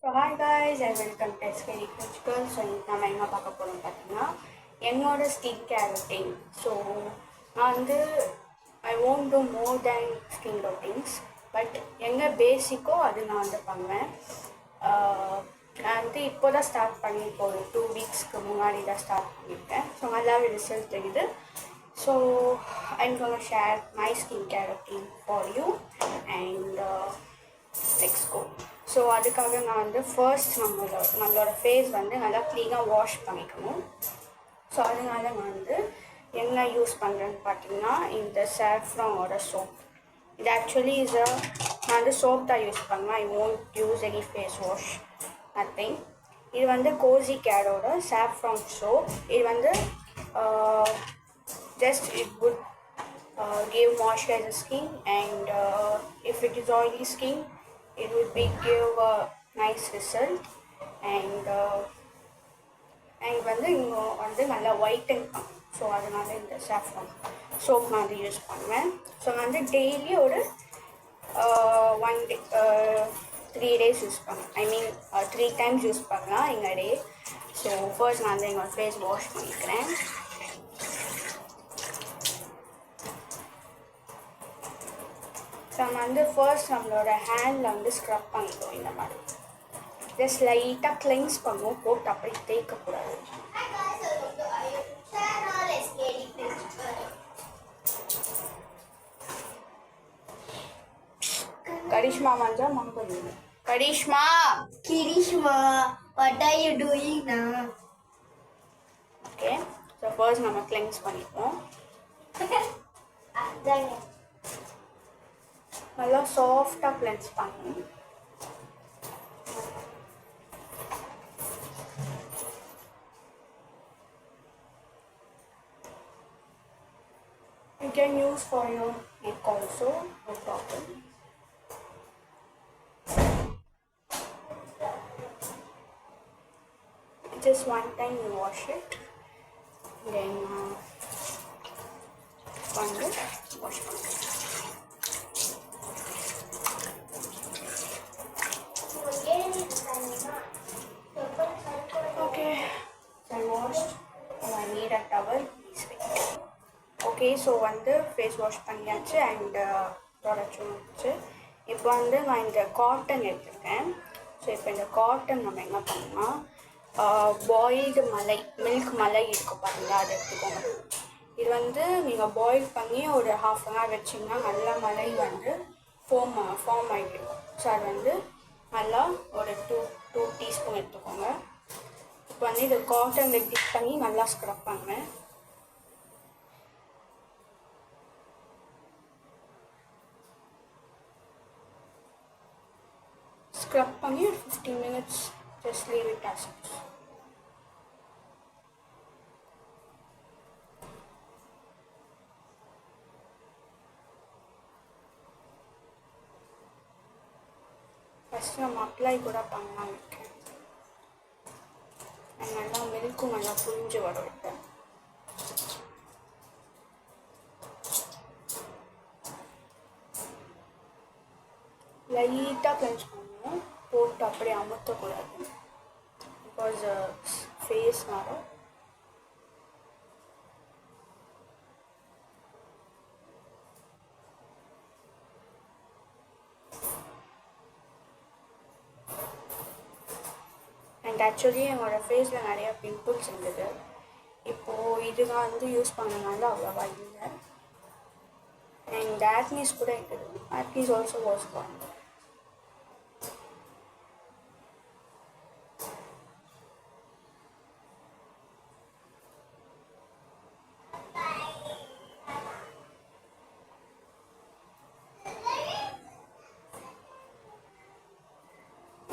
So hi guys and welcome to SKD ஃபியூச்சுக்கல். So நம்ம எங்கே பார்க்க போகிறோம் பார்த்தீங்கன்னா என்னோட ஸ்கின் கேர் ரொட்டீன். ஸோ நான் வந்து I won't do more than skin routines, but எங்கே பேசிக்கோ அது நான் வந்து பண்ணுவேன். நான் வந்து இப்போ தான் ஸ்டார்ட் பண்ணி இப்போ ஒரு 2 வீக்ஸ்க்கு முன்னாடி தான் ஸ்டார்ட் பண்ணியிருக்கேன். ஸோ நல்லாவே ரிசல்ட் தெரியுது. So I'm gonna share my skin care routine for you and let's go. So அதுக்காக நான் வந்து ஃபர்ஸ்ட் நம்மளோட ஃபேஸ் வந்து நல்லா க்ளீனாக வாஷ் பண்ணிக்கணும். ஸோ அதனால நான் வந்து என்ன யூஸ் பண்ணுறேன்னு பார்த்தீங்கன்னா இந்த சாஃப்ரானோட சோப். இது ஆக்சுவலி நான் வந்து சோப் தான் யூஸ் பண்ணுவேன். I won't use any face wash, nothing. இது வந்து கோசி கேரோட சாஃப்ரான் சோப். இது வந்து just it would give moisturizer skin, and if it is oily skin it would give a nice result, and வந்து இங்கே வந்து நல்லா ஒயிட்டன் பண்ணும். ஸோ அதனால இந்த சாஃப்ரான் சோப் நான் வந்து யூஸ் பண்ணுவேன். ஸோ நான் வந்து டெய்லி ஒரு 1 day 3 days யூஸ் பண்ணுவேன். ஐ மீன் 3 times யூஸ் பண்ணலாம் எங்கள் டே. ஸோ ஃபர்ஸ்ட் நான் வந்து எங்கள் ஃபேஸ் வாஷ் பண்ணிக்கிறேன். ஸோ நம்ம வந்து ஃபர்ஸ்ட் நம்மளோட ஹேண்டில் வந்து ஸ்க்ரப் பண்ணிடுவோம். இந்த மாதிரி ஜஸ்ட் லைட்டாக கிளென்ஸ் பண்ணுவோம், போட்டு அப்படி தேய்க்கக்கூடாது. கரிஷ்மா மஞ்சா மம்பது. Karishma what are you doing now? Okay, so first நம்ம கிளென்ஸ் பண்ணிப்போம். நல்லா சாஃப்டாக கிளென்ஸ் பண்ணணும். You can use for your neck also, no problem. Just one time you wash it, then wash it. Okay, so I washed. I need a towel. Please wait. Okay, so வந்து face wash பண்ணியாச்சு and ப்ராடக்ட்ஸும் வச்சு. இப்போ வந்து நான் இந்த cotton எடுத்துருக்கேன். So இப்போ இந்த காட்டன் நம்ம என்ன பண்ணலாம், பாயில்டு மில்க் மலை இருக்குது பாருங்களா, அதை எடுத்துக்கோங்க. இது வந்து நீங்கள் பாயில் பண்ணி ஒரு 1/2 hour வச்சிங்கன்னா நல்லா மலை வந்து ஃபார்ம் ஆகிடும். ஸோ அது வந்து நல்லா ஒரு 2 டீஸ்பூன் எடுத்துக்கோங்க. இப்போ வந்து இது காட்டனில் டிப் பண்ணி நல்லா ஸ்க்ரப் பண்ணுவேன். ஸ்க்ரப் பண்ணி ஒரு 15 minutes just leave it as it is. First நம்ம அப்ளை கூட பண்ணலாம் இருக்கேன். நல்லா மில்க்கும் நல்லா புரிஞ்சு வரும். இப்போ லைட்டாக கிளென்ஸ் பண்ணணும், போட்டு அப்படியே அமுத்தக்கூடாது, பிகாஸ் ஃபேஸ் மாறும். அண்ட் ஆக்சுவலி என்னோடய ஃபேஸில் நிறையா பிம்பிள்ஸ் இருந்தது. இப்போது இதுதான் வந்து யூஸ் பண்ணனால அவ்வளோவா இல்லை. அண்ட் ஆக்னிஸ் கூட இருக்குது. ஆக்னிஸ் ஆல்சோ வாஷ் பண்ணுறேன்.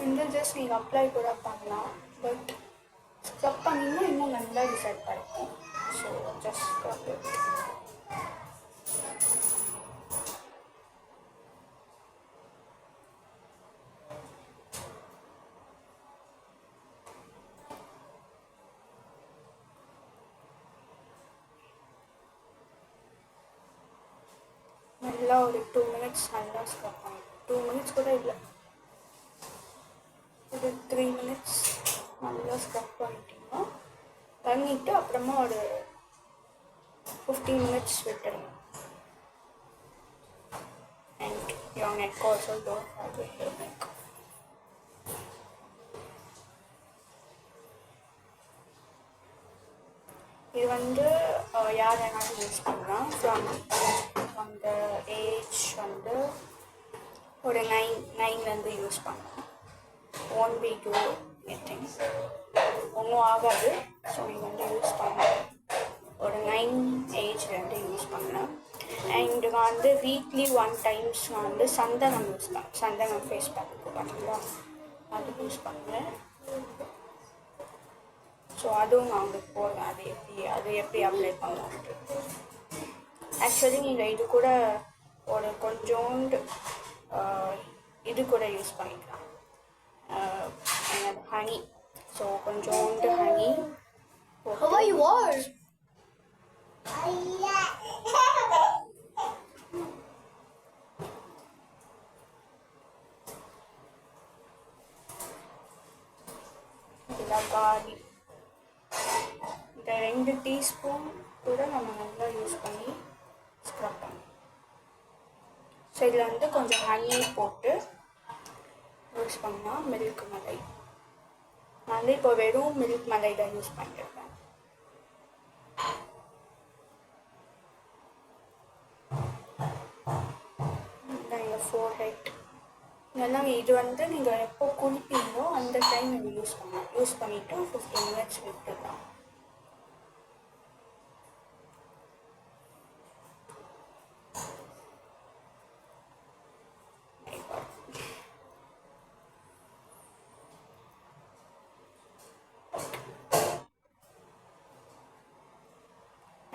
இந்த ஜஸ்ட் நீங்கள் அப்ளை கூட பண்ணலாம், பட் ஸ்க்ரப் பண்ணிங்கன்னா இன்னும் நல்லா ரிசல்ட் கிடைக்கும். So just scrub it. நல்லா ஒரு 2 minutes நல்லா ஸ்க்ரப் பண்ணி, 2 minutes கூட இல்லை, ஒரு பண்ணிவிட்டு அப்புறமா ஒரு 15 minutes விட்டுருங்க. And your neck also don't have a hair neck. இது வந்து யார் வேணாலும் யூஸ் பண்ணலாம். ஃப்ரம் த ஏஜ் வந்து ஒரு 9 யூஸ் பண்ணலாம். ஒன்ட் பி டூ எனிதிங், ஒன்றும் ஆகாது. ஸோ நீங்கள் வந்து யூஸ் பண்ணலாம். ஒரு 9 ஏஜ்லேருந்து யூஸ் பண்ணலாம். அண்ட் நான் வந்து வீக்லி 1 டைம்ஸ் நான் வந்து சந்தனம் யூஸ் பண்ணேன். சந்தனம் ஃபேஸ் பேக்கு பார்த்தீங்களா, அது யூஸ் பண்ணுவேன். ஸோ அதுவும் நான் உங்களுக்கு போடுவேன், அது எப்படி அப்ளை பண்ணலாம். ஆக்சுவலி நீங்கள் இது கூட ஒரு கொஞ்சோண்டு இது கூட யூஸ் பண்ணிக்கலாம், ஹனி. ஸோ கொஞ்சோண்டு honey. How are you all? காலி இந்த 2 டீஸ்பூன் கூட நம்ம நல்லா யூஸ் பண்ணி ஸ்க்ரப் பண்ணணும். ஸோ இதில் வந்து கொஞ்சம் ஹனி போட்டு யூஸ் பண்ணால் மில்க் மலை. நான் வந்து இப்போ வெறும் மில்க் மலை தான் யூஸ் பண்ணியிருக்கேன். எங்கள் ஃபோர்ஹெட் இதெல்லாம் இது வந்து நீங்கள் எப்போ குளிப்பீங்களோ அந்த டைம் நீங்கள் யூஸ் பண்ணலாம். யூஸ் பண்ணிவிட்டு 15 minutes விட்டுடலாம்.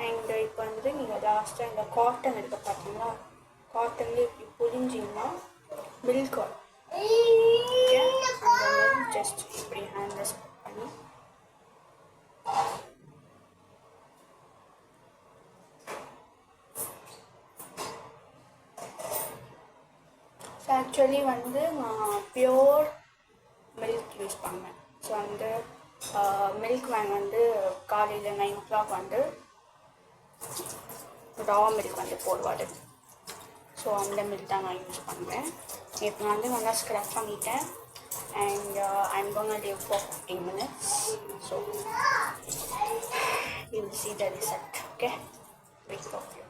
அண்ட் இப்போ வந்து நீங்கள் லாஸ்ட்டாக இந்த காட்டன் இருக்க பார்த்தீங்களா, காட்டன்லேயே இப்படி புரிஞ்சிங்கன்னா மில்க் வரும். ஜஸ்ட் இப்படி ஹேண்டில் ஸ்ப்ரெட் பண்ணி ஸோ ஆக்சுவலி வந்து நான் பியோர் மில்க் யூஸ் பண்ணேன். ஸோ வந்து மில்க் வேன் வந்து காலையில் 9 o'clock வந்து ரா மில்க் வந்து போடுவார். ஸோ அந்த மில்க் தான் நான் யூஸ் பண்ணுவேன். இப்போ நான் வந்து நல்லா ஸ்க்ரப் பண்ணிட்டேன். And I'm gonna leave for 15 minutes. So you will see the result. Okay, wait for you.